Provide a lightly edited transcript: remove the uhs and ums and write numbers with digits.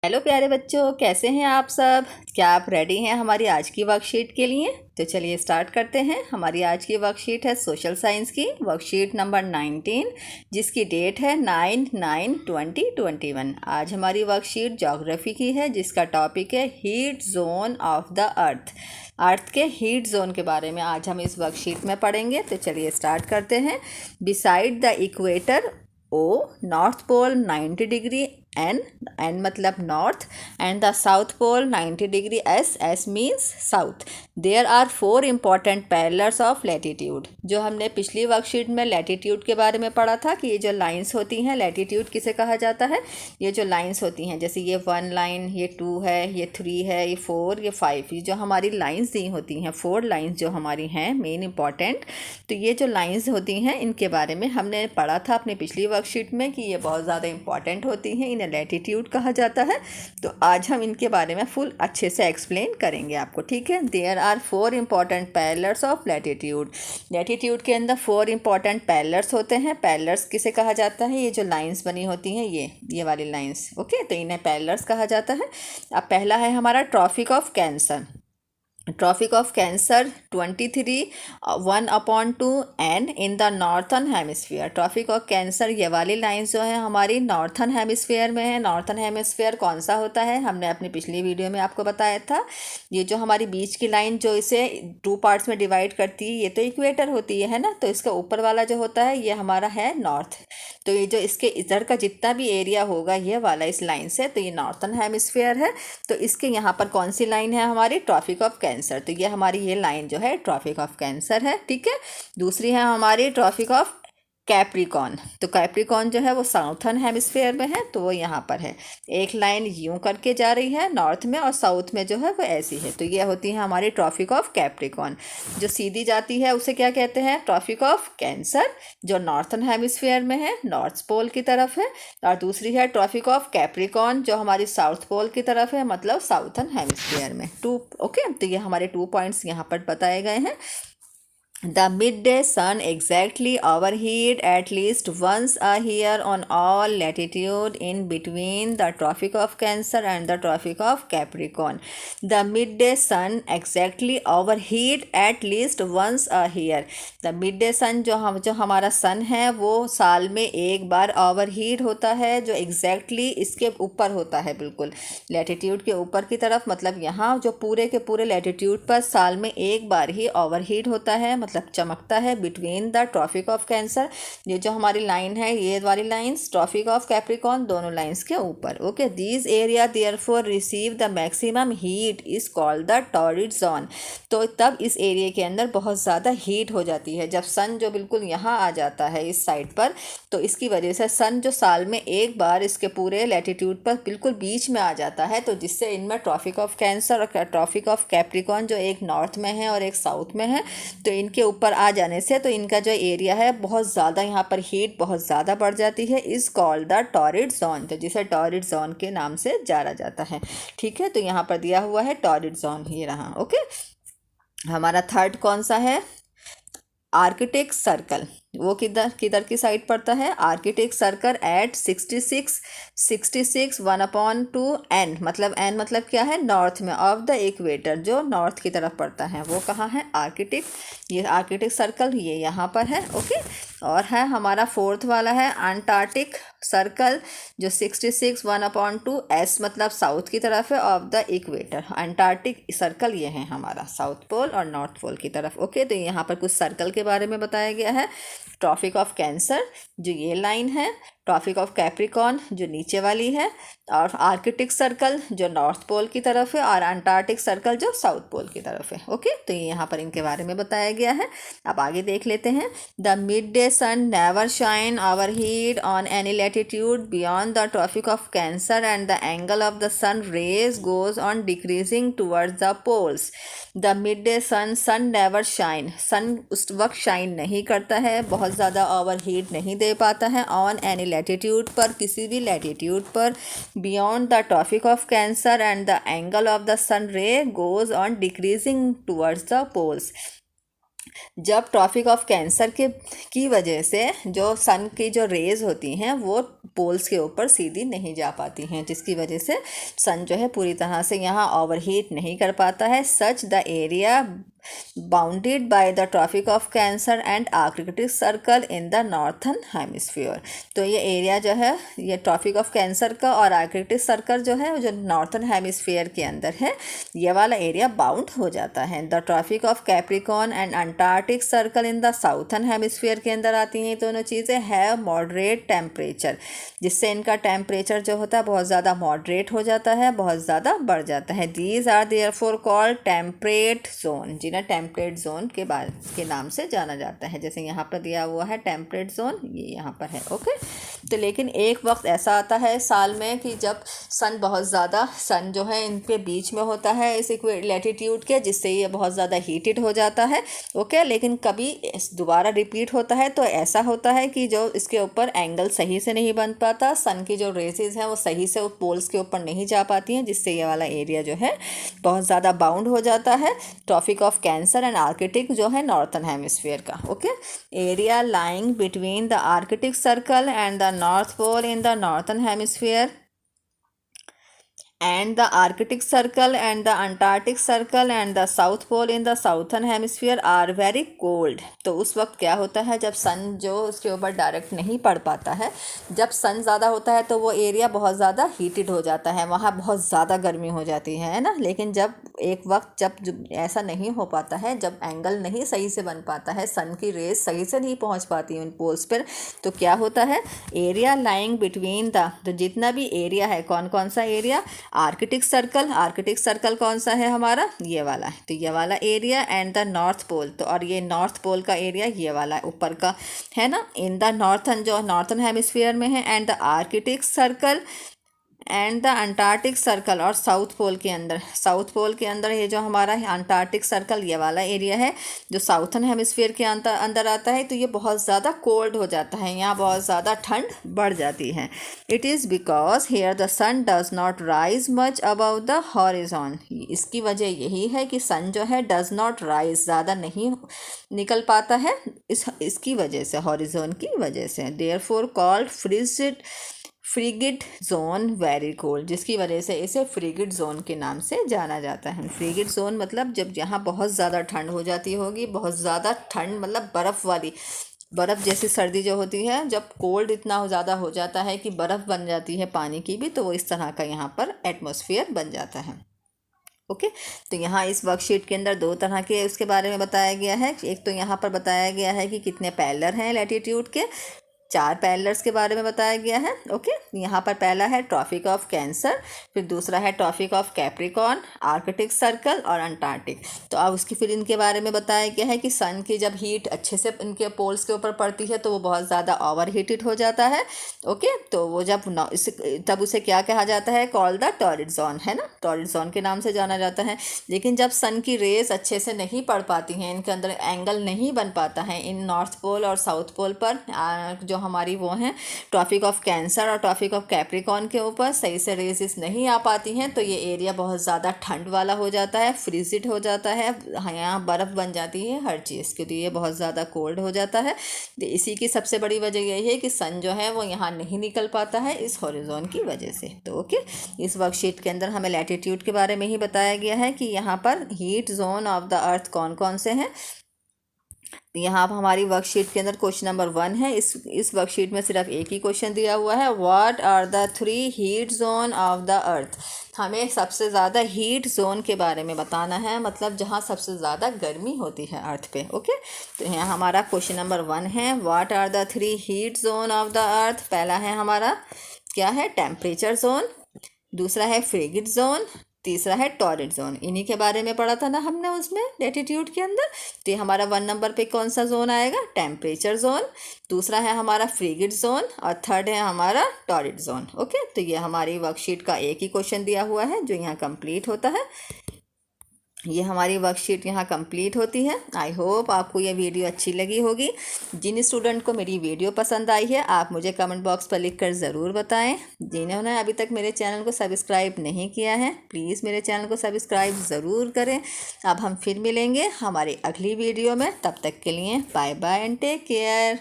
Hello प्यारे बच्चों, कैसे हैं आप सब। क्या आप रेडी हैं हमारी आज की वर्कशीट के लिए? तो चलिए स्टार्ट करते हैं। हमारी आज की वर्कशीट है सोशल साइंस की वर्कशीट नंबर 19, जिसकी डेट है 9/9/2021। आज हमारी वर्कशीट ज्योग्राफी की है, जिसका टॉपिक है हीट जोन ऑफ द अर्थ के हीट जोन के बारे में आज हम इस वर्कशीट में पढ़ेंगे। तो चलिए स्टार्ट करते हैं। Beside the equator O, north pole 90 degree N मतलब north, and the south pole 90 degree S means south. There are 4 important parallels of latitude. जो हमने पिछली वर्कशीट में लैटिट्यूड के बारे में पढ़ा था कि ये जो लाइंस होती हैं, लैटिट्यूड किसे कहा जाता है। ये जो लाइंस होती हैं, जैसे ये 1 लाइन, ये 2 है, ये 3 है, ये 4, ये 5, ये जो हमारी लाइंस दी होती हैं, 4 लाइंस जो हमारी हैं मेन इंपॉर्टेंट। तो ये जो लाइंस होती हैं, इनके बारे में हमने पढ़ा था अपनी पिछली वर्कशीट में कि ये बहुत ज़्यादा इंपॉर्टेंट होती हैं, इन्हें लैटिट्यूड कहा जाता है। तो आज हम इनके बारे में फुल अच्छे से एक्सप्लेन करेंगे आपको, ठीक है। There are 4 important parallels of latitude. Latitude के अंदर 4 इंपॉर्टेंट पैरेलल्स होते हैं। पैरेलल्स किसे कहा जाता है? ये जो लाइंस बनी होती हैं, ये वाली लाइंस, ओके, तो इन्हें पैरेलल्स कहा जाता है। अब पहला है हमारा Tropic of Cancer. Tropic of Cancer 23 1/2 N in the northern hemisphere. Tropic of Cancer ये वाली लाइंस जो है हमारी नॉर्थन हेमिस्फीयर में है। नॉर्थन हेमिस्फीयर कौन सा होता है, हमने अपनी पिछली वीडियो में आपको बताया था। ये जो हमारी बीच की लाइन जो इसे 2 पार्ट्स में डिवाइड करती है, ये तो इक्वेटर होती है ना। तो इसका ऊपर वाला जो होता है ये हमारा है नॉर्थ। तो ये जो इसके इधर का जितना भी एरिया होगा ये वाला इस लाइन से, तो ये नॉर्थन हेमिस्फीयर है। तो इसके यहाँ पर कौन सी लाइन है हमारी? Tropic of Cancer. तो ये हमारी ये लाइन जो है ट्रॉपिक ऑफ कैंसर है, ठीक है। दूसरी है हमारी ट्रॉपिक ऑफ कैप्रिकॉन। तो कैप्रिकॉन जो है वो साउथर्न हेमिस्फीयर में है, तो वो यहाँ पर है। एक लाइन यूं करके जा रही है नॉर्थ में, और साउथ में जो है वो ऐसी है। तो ये होती है हमारी ट्रॉपिक ऑफ कैप्रिकॉन। जो सीधी जाती है उसे क्या कहते हैं? ट्रॉपिक ऑफ कैंसर, जो नॉर्थर्न हेमिस्फीयर में है, नॉर्थ पोल की तरफ है। और दूसरी है ट्रॉपिक ऑफ कैप्रिकॉन, जो हमारी साउथ पोल की तरफ है, मतलब साउथर्न हेमिस्फीयर में। ओके, तो ये हमारे 2 पॉइंट्स यहाँ पर बताए गए हैं। The midday sun exactly overheat at least once a year on all latitude in between the Tropic of Cancer and the Tropic of Capricorn. The midday sun exactly overheat at least once a year. The midday sun जो हमारा सन है वो साल में एक बार overheat होता है, जो एग्जैक्टली इसके ऊपर होता है, बिल्कुल लैटिट्यूड के ऊपर की तरफ। मतलब यहाँ जो पूरे के पूरे लैटिट्यूड पर साल में एक बार ही ओवरहीट होता है, मतलब चमकता है between the tropic of Cancer. ये जो हमारी लाइन है, ये वाली लाइंस ट्रॉपिक ऑफ कैप्रिकॉन, दोनों लाइंस के ऊपर, okay. These area therefore receive the maximum heat is called the torrid zone. तो तब इस एरिया के अंदर बहुत ज़्यादा हीट हो जाती है जब सन जो बिल्कुल यहाँ आ जाता है इस साइड पर। तो इसकी वजह से सन जो साल में एक बार इसके पूरे लैटिट्यूड पर बिल्कुल बीच में आ जाता है, तो जिससे इनमें ट्रॉपिक ऑफ कैंसर और ट्रॉपिक ऑफ कैप्रिकॉन जो एक नॉर्थ में है और एक साउथ में है, तो इनके ऊपर आ जाने से तो इनका जो एरिया है बहुत ज़्यादा, यहाँ पर हीट बहुत ज़्यादा बढ़ जाती है। Is called the torrid zone, तो जिसे टॉरिड जोन के नाम से जाना जाता है, ठीक है। तो यहाँ पर दिया हुआ है टॉरिड जोन, ये रहा, ओके। हमारा थर्ड कौन सा है? Arctic circle. वो किधर किधर की साइड पड़ता है? आर्कटिक सर्कल एट 66 1/2 एन, मतलब एन मतलब क्या है? नॉर्थ में, ऑफ द इक्वेटर, जो नॉर्थ की तरफ पड़ता है वो कहाँ है? आर्कटिक। ये आर्कटिक सर्कल ये यहाँ पर है, ओके। और है हमारा फोर्थ वाला है अंटार्कटिक सर्कल, जो 66 1/2 एस मतलब साउथ की तरफ है, of the equator. Antarctic circle ये है हमारा साउथ पोल और नॉर्थ पोल की तरफ, ओके। तो यहाँ पर कुछ सर्कल के बारे में बताया गया है। ट्रॉपिक ऑफ कैंसर जो ये लाइन है, ट्रॉपिक ऑफ कैप्रिकॉन जो नीचे वाली है, और आर्कटिक सर्कल जो नॉर्थ पोल की तरफ है, और अंटार्कटिक सर्कल जो साउथ पोल की तरफ है, ओके। तो ये यहाँ पर इनके बारे में बताया गया है। अब आगे देख लेते हैं। The mid day sun never shine overhead on any latitude beyond the tropic of Cancer and the angle of the sun rays goes on decreasing towards the poles. The mid day sun never shine, sun उस वक्त shine नहीं करता है, बहुत ज़्यादा overheat नहीं दे पाता है ऑन एनी लैटिट्यूड पर, किसी भी लैटिट्यूड पर, beyond the tropic of Cancer and the angle of the sun ray goes on decreasing towards the poles. जब ट्रॉपिक ऑफ कैंसर के की वजह से जो सन की जो रेज होती हैं वो पोल्स के ऊपर सीधी नहीं जा पाती हैं, जिसकी वजह से सन जो है पूरी तरह से यहाँ ओवरहीट नहीं कर पाता है। Such the area bounded by the tropic of Cancer and Arctic Circle in the northern hemisphere. तो ये एरिया जो है ये ट्रॉपिक ऑफ कैंसर का और आर्कटिक सर्कल जो है जो नॉर्थन हेमिस्फीयर के अंदर है, ये वाला एरिया बाउंड हो जाता है। The tropic of Capricorn and Antarctic Circle in the southern hemisphere के अंदर आती हैं दोनों चीज़ें। हैव मॉडरेट टेम्परेचर, जिससे इनका टेम्परेचर जो होता है बहुत ज़्यादा मॉडरेट हो जाता है, बहुत ज़्यादा बढ़ जाता है। These are therefore called temperate zone, जिन्हें टेम्परेट जोन के नाम से जाना जाता है। जैसे यहाँ पर दिया हुआ है टेम्परेट जोन, ये यहाँ पर है। ओके, तो लेकिन एक वक्त ऐसा आता है साल में कि जब सन बहुत ज़्यादा, सन जो है इनके बीच में होता है इस लैटिट्यूड के, जिससे ये बहुत ज़्यादा हीटेड हो जाता है। ओके, लेकिन कभी दोबारा रिपीट होता है तो ऐसा होता है कि जो इसके ऊपर एंगल सही से नहीं बन पाता, सन की जो रेसेस हैं वो सही से पोल्स के ऊपर नहीं जा पाती हैं, जिससे ये वाला एरिया जो है बहुत ज़्यादा बाउंड हो जाता है Tropic of Cancer and Arctic जो है नॉर्थन हेमिस्फीयर का। Okay, area lying between the Arctic Circle and the North Pole in the northern hemisphere and the Arctic Circle and the Antarctic Circle and the South Pole in the Southern Hemisphere are very cold। तो उस वक्त क्या होता है जब सन जो उसके ऊपर डायरेक्ट नहीं पड़ पाता है, जब सन ज़्यादा होता है तो वो एरिया बहुत ज़्यादा हीटेड हो जाता है, वहाँ बहुत ज़्यादा गर्मी हो जाती है ना। लेकिन जब एक वक्त जब ऐसा नहीं हो पाता है, जब एंगल नहीं सही से बन पाता है, सन की रेस सही से नहीं पहुँच पाती उन पोल्स पर, तो क्या होता है एरिया लाइंग बिटवीन द, तो जितना भी एरिया है, कौन कौन सा area, Arctic circle, Arctic circle कौन सा है हमारा, ये वाला है, तो ये वाला area and the North Pole, तो और ये नॉर्थ पोल का एरिया ये वाला ऊपर का है ना, इन द नॉर्थन जो नॉर्थन हेमिस्फीयर में है, and the Arctic Circle and the Antarctic circle, और साउथ पोल के अंदर, साउथ पोल के अंदर ये जो हमारा अंटार्कटिक सर्कल ये वाला एरिया है जो साउथर्न हेमिस्फीयर के अंदर आता है, तो ये बहुत ज़्यादा कोल्ड हो जाता है, यहाँ बहुत ज़्यादा ठंड बढ़ जाती है। It is because here the sun does not rise much above the horizon. इसकी वजह यही है कि सन जो है डज नॉट राइज, ज़्यादा नहीं निकल पाता है इसकी वजह से, हॉरिजॉन की वजह से। Therefore called frigid zone very cold, जिसकी वजह से इसे फ्रिगिड जोन के नाम से जाना जाता है। फ्रिगिड जोन मतलब जब यहाँ बहुत ज़्यादा ठंड हो जाती होगी, बहुत ज़्यादा ठंड मतलब बर्फ़ वाली, बर्फ़ जैसी सर्दी जो होती है, जब कोल्ड इतना ज़्यादा हो जाता है कि बर्फ़ बन जाती है पानी की भी, तो वो इस तरह का यहाँ पर एटमॉस्फेयर बन जाता है। ओके, तो यहाँ इस वर्कशीट के अंदर दो तरह के उसके बारे में बताया गया है। एक तो यहाँ पर बताया गया है कि कितने पैरेलल हैं लैटिट्यूड के, 4 पैरेलल्स के बारे में बताया गया है। ओके, यहाँ पर पहला है ट्रॉपिक ऑफ कैंसर, फिर दूसरा है Tropic of Capricorn, Arctic Circle और अंटार्कटिक। तो अब उसकी फिर इनके बारे में बताया गया है कि सन की जब हीट अच्छे से इनके पोल्स के ऊपर पड़ती है तो वो बहुत ज़्यादा ओवर हीटेड हो जाता है। ओके, तो वो जब तब उसे क्या कहा जाता है, कॉल द टॉरिड जोन, है ना, टॉरिड जोन के नाम से जाना जाता है। लेकिन जब सन की रेस अच्छे से नहीं पड़ पाती हैं, इनके अंदर एंगल नहीं बन पाता है इन नॉर्थ पोल और साउथ पोल पर, जो हमारी वो हैं ट्रॉपिक ऑफ कैंसर और ट्रॉपिक ऑफ कैप्रिकॉर्न के ऊपर सही से रेसेस नहीं आ पाती हैं, तो ये एरिया बहुत ज़्यादा ठंड वाला हो जाता है, फ्रीजिड हो जाता है, यहाँ बर्फ़ बन जाती है हर चीज़ के, तो ये बहुत ज़्यादा कोल्ड हो जाता है। तो इसी की सबसे बड़ी वजह यही है कि सन जो है वो यहाँ नहीं निकल पाता है इस हॉरिजॉन की वजह से। तो ओके, इस वर्कशीट के अंदर हमें लैटिट्यूड के बारे में ही बताया गया है कि यहाँ पर हीट जोन ऑफ द अर्थ कौन कौन से हैं। यहाँ हमारी वर्कशीट के अंदर क्वेश्चन नंबर 1 है। इस वर्कशीट में सिर्फ एक ही क्वेश्चन दिया हुआ है, what are the 3 heat zone of the earth. हमें सबसे ज़्यादा हीट जोन के बारे में बताना है, मतलब जहाँ सबसे ज़्यादा गर्मी होती है अर्थ पे। ओके, तो यहाँ हमारा क्वेश्चन नंबर 1 है, what are the 3 heat zone of the earth. पहला है हमारा क्या है, टेम्परेचर जोन, दूसरा है फ्रिगिड जोन, तीसरा है टॉरिड जोन। इन्हीं के बारे में पढ़ा था ना हमने उसमें लैटिट्यूड के अंदर। तो ये हमारा 1 नंबर पे कौन सा जोन आएगा, टेम्परेचर जोन, दूसरा है हमारा फ्रिगिड जोन और थर्ड है हमारा टॉरिड जोन। ओके, तो ये हमारी वर्कशीट का एक ही क्वेश्चन दिया हुआ है जो यहाँ कंप्लीट होता है। ये हमारी वर्कशीट यहाँ कंप्लीट होती है। आई होप आपको ये वीडियो अच्छी लगी होगी। जिन स्टूडेंट को मेरी वीडियो पसंद आई है आप मुझे कमेंट बॉक्स पर लिखकर ज़रूर बताएं। जिन्होंने अभी तक मेरे चैनल को सब्सक्राइब नहीं किया है प्लीज़ मेरे चैनल को सब्सक्राइब ज़रूर करें। अब हम फिर मिलेंगे हमारी अगली वीडियो में, तब तक के लिए bye bye and take care.